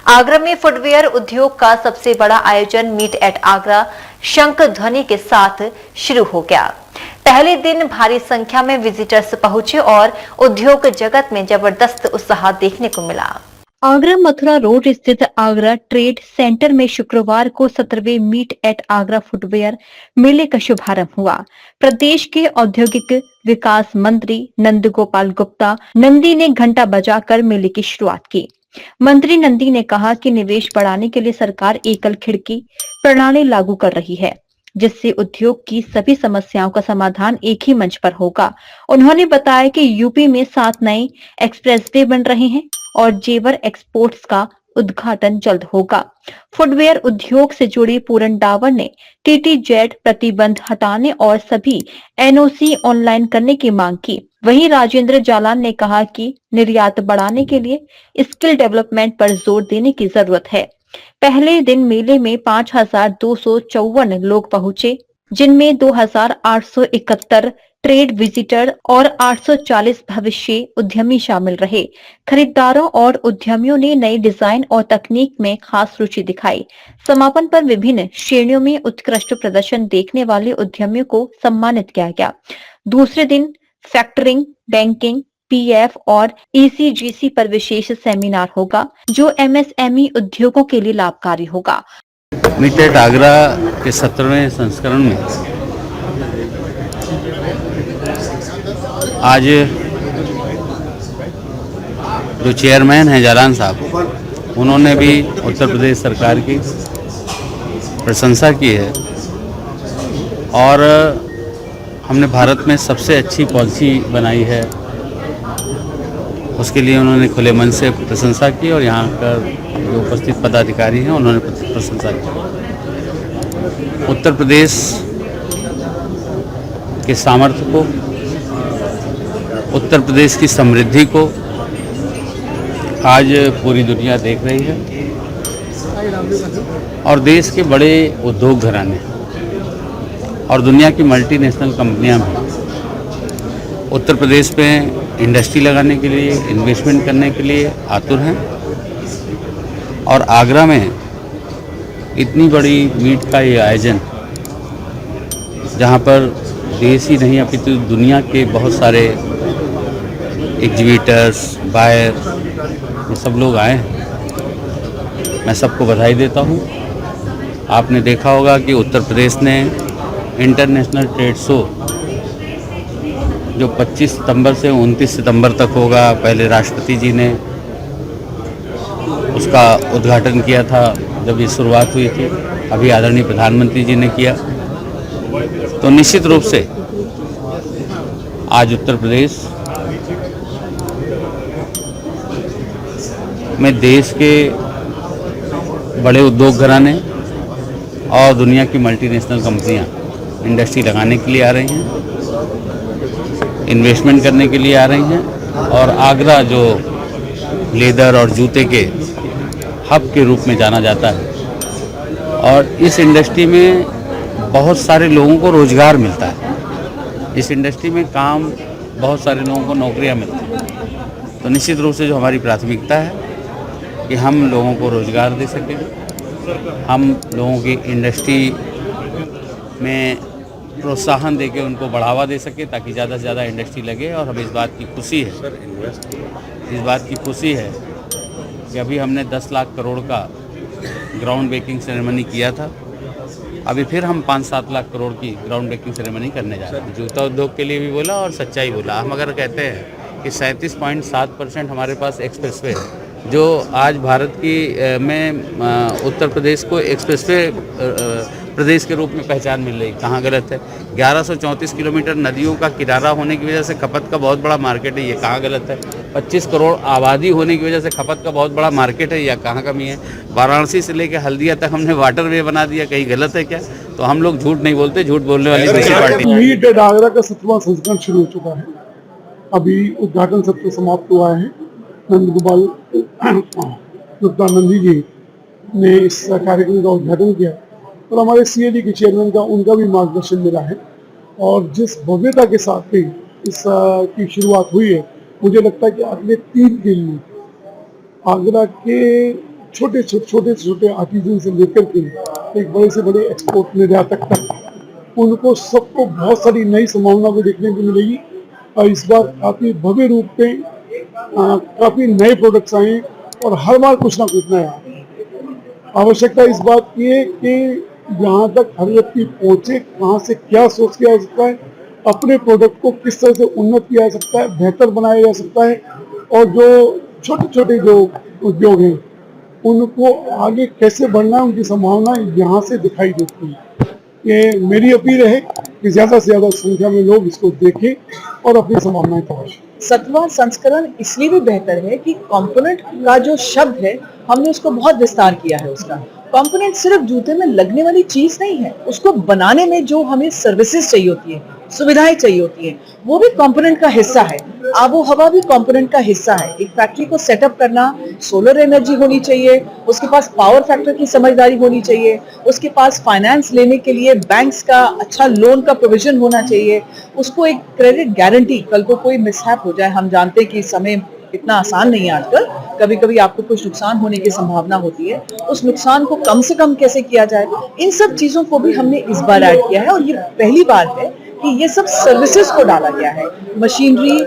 आगरा में फुटवेयर उद्योग का सबसे बड़ा आयोजन मीट एट आगरा शंख ध्वनि के साथ शुरू हो गया। पहले दिन भारी संख्या में विजिटर्स पहुंचे और उद्योग जगत में जबरदस्त उत्साह देखने को मिला। आगरा मथुरा रोड स्थित आगरा ट्रेड सेंटर में शुक्रवार को 17वें मीट एट आगरा फुटवेयर मेले का शुभारंभ हुआ। प्रदेश के औद्योगिक विकास मंत्री नंद गोपाल गुप्ता नंदी ने घंटा बजाकर मेले की शुरुआत की। मंत्री नंदी ने कहा कि निवेश बढ़ाने के लिए सरकार एकल खिड़की प्रणाली लागू कर रही है, जिससे उद्योग की सभी समस्याओं का समाधान एक ही मंच पर होगा। उन्होंने बताया कि यूपी में 7 नए एक्सप्रेसवे बन रहे हैं और जेवर एक्सपोर्ट्स का उद्घाटन जल्द होगा। फुटवेयर उद्योग से जुड़ी पूरन डावर ने टीटीजेड प्रतिबंध हटाने और सभी एनओसी ऑनलाइन करने की मांग की। वहीं राजेंद्र जालान ने कहा कि निर्यात बढ़ाने के लिए स्किल डेवलपमेंट पर जोर देने की जरूरत है। पहले दिन मेले में 5,254 लोग पहुंचे, जिनमें 2,871 ट्रेड विजिटर और 840 भविष्य उद्यमी शामिल रहे। खरीदारों और उद्यमियों ने नए डिजाइन और तकनीक में खास रुचि दिखाई। समापन पर विभिन्न श्रेणियों में उत्कृष्ट प्रदर्शन देखने वाले उद्यमियों को सम्मानित किया गया। दूसरे दिन फैक्टरिंग, बैंकिंग, पीएफ और ईसीजीसी पर विशेष सेमिनार होगा, जो एमएसएमई उद्योगों के लिए लाभकारी होगा। मीट एट आगरा के 17वें संस्करण में आज जो चेयरमैन हैं जालान साहब, उन्होंने भी उत्तर प्रदेश सरकार की प्रशंसा की है और हमने भारत में सबसे अच्छी पॉलिसी बनाई है, उसके लिए उन्होंने खुले मन से प्रशंसा की और यहाँ का जो उपस्थित पदाधिकारी हैं उन्होंने प्रशंसा की। उत्तर प्रदेश के सामर्थ्य को, उत्तर प्रदेश की समृद्धि को आज पूरी दुनिया देख रही है और देश के बड़े उद्योग घराने और दुनिया की मल्टीनेशनल कंपनियां भी उत्तर प्रदेश में इंडस्ट्री लगाने के लिए, इन्वेस्टमेंट करने के लिए आतुर हैं और आगरा में इतनी बड़ी मीट का ये आयोजन, जहां पर देश ही नहीं अपितु दुनिया के बहुत सारे एग्जीबिटर्स, बायर, ये सब लोग आए हैं। मैं सबको बधाई देता हूं। आपने देखा होगा कि उत्तर प्रदेश ने इंटरनेशनल ट्रेड शो जो 25 सितंबर से 29 सितंबर तक होगा, पहले राष्ट्रपति जी ने उसका उद्घाटन किया था जब ये शुरुआत हुई थी, अभी आदरणीय प्रधानमंत्री जी ने किया। तो निश्चित रूप से आज उत्तर प्रदेश में देश के बड़े उद्योग घराने और दुनिया की मल्टीनेशनल कंपनियां इंडस्ट्री लगाने के लिए आ रही हैं, इन्वेस्टमेंट करने के लिए आ रही हैं और आगरा जो लेदर और जूते के हब के रूप में जाना जाता है और इस इंडस्ट्री में बहुत सारे लोगों को रोजगार मिलता है। इस इंडस्ट्री में काम, बहुत सारे लोगों को नौकरियां मिलती हैं। तो निश्चित रूप से जो हमारी प्राथमिकता है कि हम लोगों को रोजगार दे सकें, हम लोगों की इंडस्ट्री में प्रोत्साहन देके उनको बढ़ावा दे सके ताकि ज़्यादा से ज़्यादा इंडस्ट्री लगे। और हमें इस बात की खुशी है कि अभी हमने 10 लाख करोड़ का ग्राउंड ब्रेकिंग सेरेमनी किया था। अभी फिर हम 5-7 लाख करोड़ की ग्राउंड ब्रेकिंग सेरेमनी करने जा रहे हैं। जूता उद्योग के लिए भी बोला और सच्चाई बोला। हम अगर कहते हैं कि 37.7% हमारे पास एक्सप्रेसवे है, जो आज भारत की में उत्तर प्रदेश को एक्सप्रेसवे प्रदेश के रूप में पहचान मिल रही, कहाँ गलत है? 1134 किलोमीटर नदियों का किनारा होने की वजह से खपत का बहुत बड़ा मार्केट है, ये कहाँ गलत है? 25 करोड़ आबादी होने की वजह से खपत का बहुत बड़ा मार्केट है, या कहाँ कमी है? वाराणसी से लेकर हल्दिया तक हमने वाटर वे बना दिया, कहीं गलत है क्या? तो हम लोग झूठ नहीं बोलते, झूठ बोलने वाली दूसरी पार्टी। मीट एट आगरा का 7वां संस्करण शुरू हो चुका है। अभी उद्घाटन सत्र समाप्त हुआ है। नंद गोपाल गुप्ता नंदी जी ने इस कार्यक्रम का उद्घाटन किया और हमारे सीएडी के चेयरमैन का उनका भी मार्गदर्शन मिला है और जिस भव्यता के साथ भी इस की शुरुआत हुई है, मुझे लगता है कि अगले 3 दिन में आगरा के छोटे से छोटे आर्टिजन से लेकर के एक बड़े से बड़े एक्सपोर्ट निर्यातक तक उनको सबको बहुत सारी नई संभावना को देखने को मिलेगी। और इस बार काफी भव्य रूप में काफी नए प्रोडक्ट्स आए और हर बार कुछ ना कुछ नया। आवश्यकता इस बात की है कि यहाँ तक हर व्यक्ति पहुंचे, कहाँ से क्या सोच किया जा सकता है, अपने प्रोडक्ट को किस तरह से उन्नत किया जा सकता है, बेहतर बनाया जा सकता है, और जो छोटे छोटे जो उद्योग हैं उनको आगे कैसे बढ़ना है, उनकी संभावना यहाँ से दिखाई देती है। ये मेरी अपील है कि ज़्यादा से ज़्यादा संख्या में लोग इसको देखें और अपनी संभावनाएं तलाशें। 7वां संस्करण इसलिए भी बेहतर है कि कंपोनेंट का जो शब्द है हमने उसको बहुत विस्तार किया है। उसका कंपोनेंट सिर्फ जूते में लगने वाली चीज नहीं है, उसको बनाने में जो हमें सर्विसेज चाहिए होती है, सुविधाएं चाहिए होती है, वो भी कंपोनेंट का हिस्सा है। आबो हवा भी कंपोनेंट का हिस्सा है। एक फैक्ट्री को सेटअप करना, सोलर एनर्जी होनी चाहिए, उसके पास पावर फैक्टर की समझदारी होनी चाहिए, उसके पास फाइनेंस लेने के लिए बैंक्स का अच्छा लोन का प्रोविजन होना चाहिए, उसको एक क्रेडिट गारंटी, कल को कोई मिसहैप हो जाए, हम जानते हैं कि समय इतना आसान नहीं है आजकल, कभी कभी आपको कुछ नुकसान होने की संभावना होती है, उस नुकसान को कम से कम कैसे किया जाए, इन सब चीजों को भी हमने इस बार ऐड किया है। और ये पहली बार है कि ये सब सर्विसेज को डाला गया है। मशीनरी,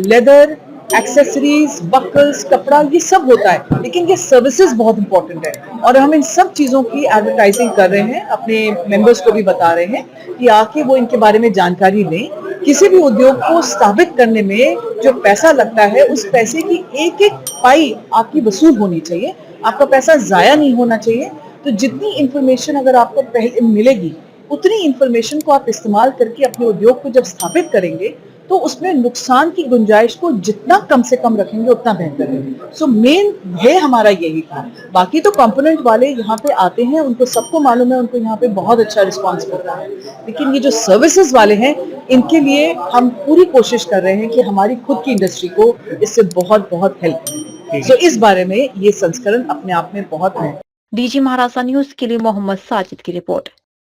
लेदर, एक्सेसरीज, बकल्स, कपड़ा, ये सब होता है, लेकिन ये सर्विसेज बहुत इंपॉर्टेंट है और हम इन सब चीजों की एडवर्टाइजिंग कर रहे हैं, अपने मेंबर्स को भी बता रहे हैं कि आके वो इनके बारे में जानकारी लें। किसी भी उद्योग को स्थापित करने में जो पैसा लगता है, उस पैसे की एक एक पाई आपकी वसूल होनी चाहिए, आपका पैसा जाया नहीं होना चाहिए। तो जितनी इंफॉर्मेशन अगर आपको पहले मिलेगी, उतनी इंफॉर्मेशन को आप इस्तेमाल करके अपने उद्योग को जब स्थापित करेंगे तो उसमें नुकसान की गुंजाइश को जितना कम से कम रखेंगे उतना बेहतर है। सो मेन है हमारा यही था। बाकी तो कंपोनेंट वाले यहाँ पे आते हैं, उनको सबको मालूम है, उनको यहाँ पे बहुत अच्छा रिस्पांस मिलता है, लेकिन ये जो सर्विसेज वाले हैं, इनके लिए हम पूरी कोशिश कर रहे हैं कि हमारी खुद की इंडस्ट्री को इससे बहुत बहुत हेल्प मिले। सो इस बारे में ये संस्करण अपने आप में बहुत है। डीजी महाराजा न्यूज के लिए मोहम्मद साजिद की रिपोर्ट।